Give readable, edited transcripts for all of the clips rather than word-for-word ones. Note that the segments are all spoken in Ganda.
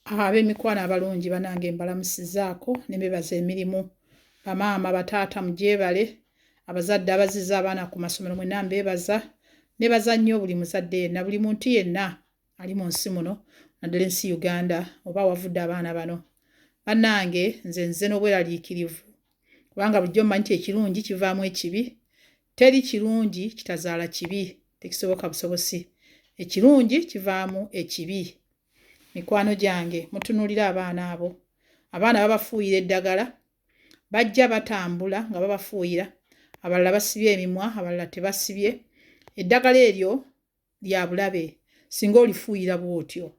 Ab'emikwano abalungi banange mbalamusizaako ne mbebaza emirimu. Bamaama bataata mugyebale, abazadde abazizza abaana ku masomero mwenna mbebaza. Nebaza nnyo buli muzadde yenna, buli muntu yenna ali mu nsi muno, naddala ensi Uganda oba wavudde abaana bano. Bannange nze n'obweraliikirivu kubanga bulijjo mmanyi nti ekirungi kivaamu ekibi. Teri kirungi kitazaala kibi, tekisoboka busobosi. Ekirungi kivaamu ekibi. Mikwano gyange mutunuulira abaana abo. Abaana babafuuyira eddagala, bajja batambula nga babafuuyira, abalala basibye emimwa, abalala tebasibye. Eddagala eryo lya bulabe singa olifuuyira bw'otyo.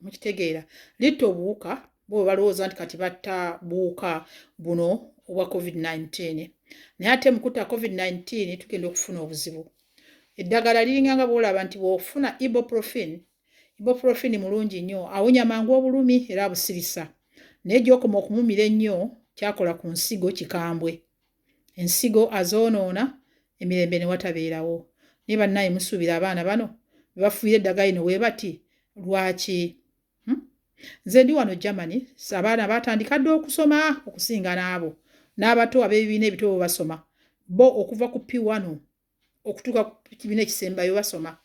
Mukitegeera, litta obuwuka bo balowooza nti kati batta buwuka buno obwa COVID-19. Naye ate mukutta COVID-19 tugenda okufuna obuzibu. Eddagala liringa nga bw'olaba nti bw'ofuna Ibuprofen mulungi nnyo, awonya mangu obulumi era abusirisa. Naye gy'okoma okumumira ennyo kyakola ku nsigo kikambwe. Ensigo azoonoona, emirembe ne watabeerawo. Naye bannaye musuubira abaana bano be bafuuyira eddagala lino bwe bati lwaki? Nze ndi wano Germany, abaana batandika dda okusoma okusinga n'abo. N'abato ab'ebibiina ebito bo basoma. Bo okuva ku P1 okutuuka ku kibiina ekisembayo basoma.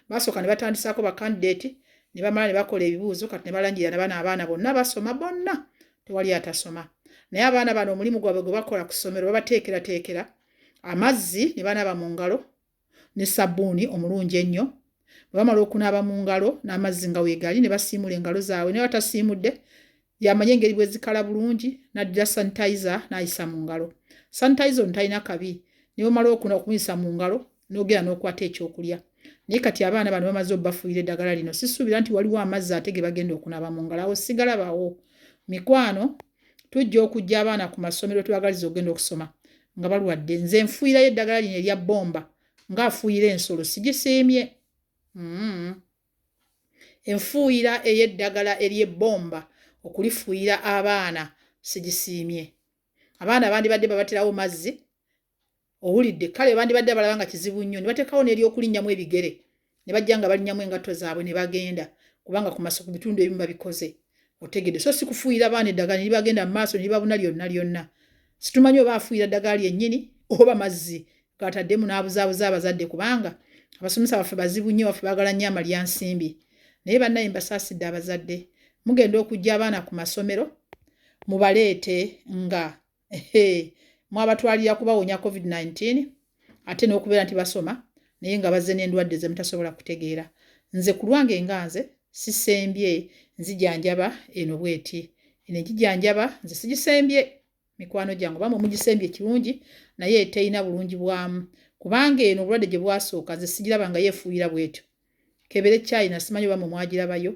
Basooka ne batandisaako bakandidate ne bamala ne bakola ebibuuzo kati ne balangira bano abaana bonna basoma bonna. Tewali atasoma. Naye abaana bano omulimu gwabwe gwe bakola ku ssomero babateekerateekera amazzi ne banaaba mu ngalo ne sabbuuni omulungi ennyo. Bwe bamala okunaaba mu ngalo n'amazzi nga weegali ne basiimula engalo zaabwe. Naye batasiimudde yamanye engeri bwe zikala bulungi n'addira sanitayiza n'ayisa mu ngalo. Sanitayiza ono talina kabi. Naye omala okumuyisa mu ngalo n'ogera n'okwata ekyokulya. Naye kati abaana bano bamaze obbafuuyira eddagala lino. Sisuubira nti waliwo amazzi ate ge bagenda okunaaba mu ngalo. Awo sigalabawo. Mikwano, tujja okujja abaana ku masomero twagaliza okugenda okusoma nga balwadde. Nze nfuuyirayo eddagala lino erya bbomba ng'afuuyira ensolo sigisiimye. Enfuuyira ey'eddagala ery'ebbomba okulifuuyira abaana sigisiimye. Abaana bandibadde babaterawo mazzi, owulidde, kale bandibadde balaba nga kizibu nnyo ne bateekawo n'ery'okulinnyamu ebigere ne bajja nga balinnyamu engatto zaabwe ne bagenda kubanga ku bitundu ebimu babikoze. Otegedde, so si kufuuyira abaana eddagala ne libagenda mu maaso ne libabuna lyonna lyonna. Situmanyi oba afuuyira ddagala lyennyini oba mazzi gataddemu n'abuzaabuza abazadde kubanga abasomesa baffe bazibu nnyo, baffe baagala nnyo amalyansimbi. Naye bannaye mbasaasidde abazadde, mugenda okujja abaana ku masomero mubaleete nga mwabatwalira kubawonya COVID-19 ate n'okubeera nti basoma naye nga bazze n'endwadde ze mutasobola kutegeera. Nze ku lwange nga nze sisembye nzijanjaba eno bweti. Eno egijanjaba nze sigisembye mikwano gyange, oba mugisembye kirungi naye teyina bulungi bwamu kubanga eno obulwadde gye bwasooka nze sigiraba nga yeefuuyira bwetyo. Kebere China simanyi oba mwagirabayo,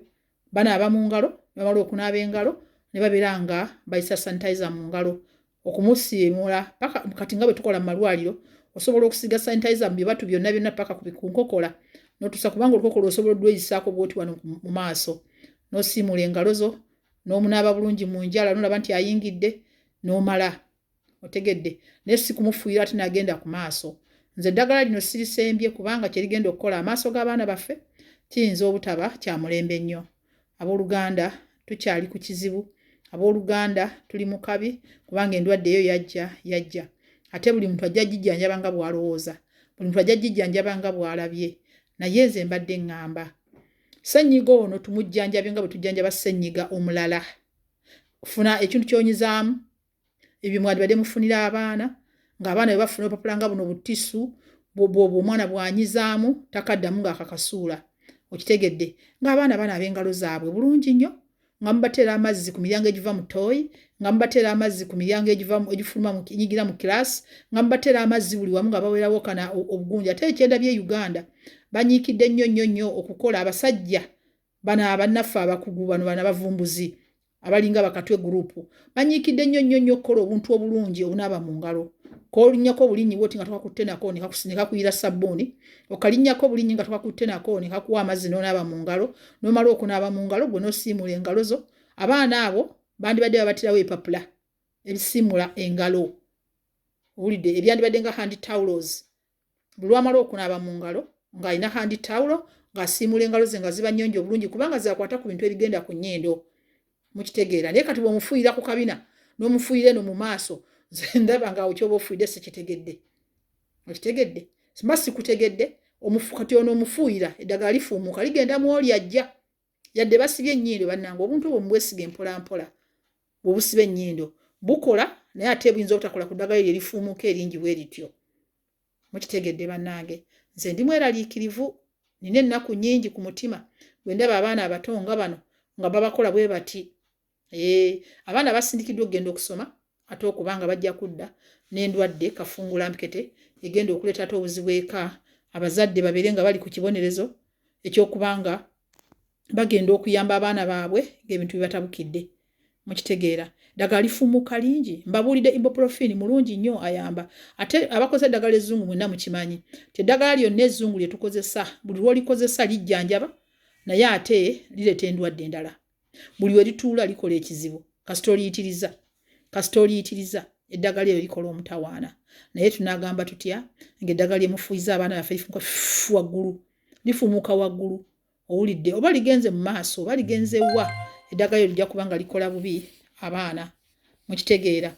banaaba mu ngalo, bamala okunaaba engalo ne babeera nga bayisa sanitayiza mu ngalo okumusiimula paka kati nga bwe tukola mu malwaliro osobola okusiga sanitayiza mu bibatu byonna byonna paka ku nkokola n'otusa kubanga olukokola osobola odweyisaako bw'oti wano mu maaso n'osiimula engalo zo n'omunaaba bulungi mu njala n'olaba nti ayingidde n'omala. Otegedde, naye si kumufuuyira ate n'agenda ku maaso. Nze eddagala lino sirisembye kubanga kye ligenda okukola amaaso g'abaana baffe kiyinza obutaba kya mulembe nnyo. Abooluganda tukyali ku kizibu, abooluganda tuli mu kabi kubanga endwadde eyo yajja. Ate buli muntu ajja gijjanjaba nga bw'alowooza, buli muntu ajja gijjanjaba nga bw'alabye. Naye nze mbadde ngamba ssenyiga ono tumujjanjabye nga bwe tujjanjaba ssenyiga omulala. Funa ekintu ky'onyizaamu ebyo mwandibadde mufunira abaana, ng'abaana bwe bafuna obupapula nga buno butisu omwana bw'anyizaamu takaddamu ng'akakasuula. Okitegedde, ng'abaana banaaba engalo zaabwe bulungi nnyo, nga mubateera amazzi ku miryango egiva mu tooyi, nga mubateera amazzi ku miryango egifuluma enyigira mu kiraasi, nga mubateera amazzi buli wamu nga baweerawo kana obugunja. Ate ekyenda by'e Uganda banyiikidde nnyo okukola abasajja bano abannaffe abakugu bano abavumbuzi abalinga bakatwe gurupu banyiikidde nnyo okukola obuntu obulungi obunaaba mu ngalo. Kolinnyako obulinnyi bwoti nga twakutte nako ne kakuyira sabbuuni, okalinnyako obulinnyi nga twakutte nako ne kakuwa amazzi n'onaaba mu ngalo, n'omala okunaaba mu ngalo gwe n'osiimula engalo zo. Abaana abo bandibadde babatirawo ebipapula ebisiimula engalo, owulidde, ebyandibadde nga hand towels. Buli lwamala okunaaba mu ngalo ng'alina hand towel ng'asiimula engalo ze nga ziba nnyonjo bulungi kubanga zaakwata ku bintu ebigenda ku nnyindo. mukitegeera naye kati bw'omufuuyira ku kabina n'omufuuyira eno mu maaso nze ndaba ngaawo kyoba ofuuyidde sikitegedde okitegedde simba sikutegedde kati ono omufuuyira eddagala lifuumuuka ligenda mu oli ajja yadde basibye ennyindo bannange obuntu obwo mubwesiga mpolampola bwebusiba ennyindo bukola naye ate buyinza obutakola ku ddagala eryo erifuumuuka eringi bwe rityo mukitegedde bannange nze ndi mweraliikirivu nina ennaku nnyingi ku mutima bwe ndaba abaana abato nga bano nga babakola bwe bati abaana basindikiddwa okugenda okusoma ate okubanga bajja kudda n'endwadde kafungulampekete egenda okuleeta ate obuzibu eka abazadde babeere nga bali ku kibonerezo ekyokubanga bagenda okuyamba abaana baabwe ng'ebintu bibatabukidde mukitegeera ddagala lifuumuuka lingi mbabuulidde ibuprofen mulungi nnyo ayamba ate abakoze eddagala ezzungu mwenna mukimanyi teddagala lyonna ezzungu lye tukozesa buli lwolikozesa lijjanjaba naye ate lireeta endwadde endala buli we lituula likola ekizibu kasita oliyitiriza eddagala eryo likola omutawaana naye tunaagamba tutya ng'eddagala lyemufuuyiza abaana baffe lifuumuuka waggulu owulidde oba ligenze mu maaso oba ligenze wa eddagala eryo lijja kuba nga likola bubi abaana mukitegeera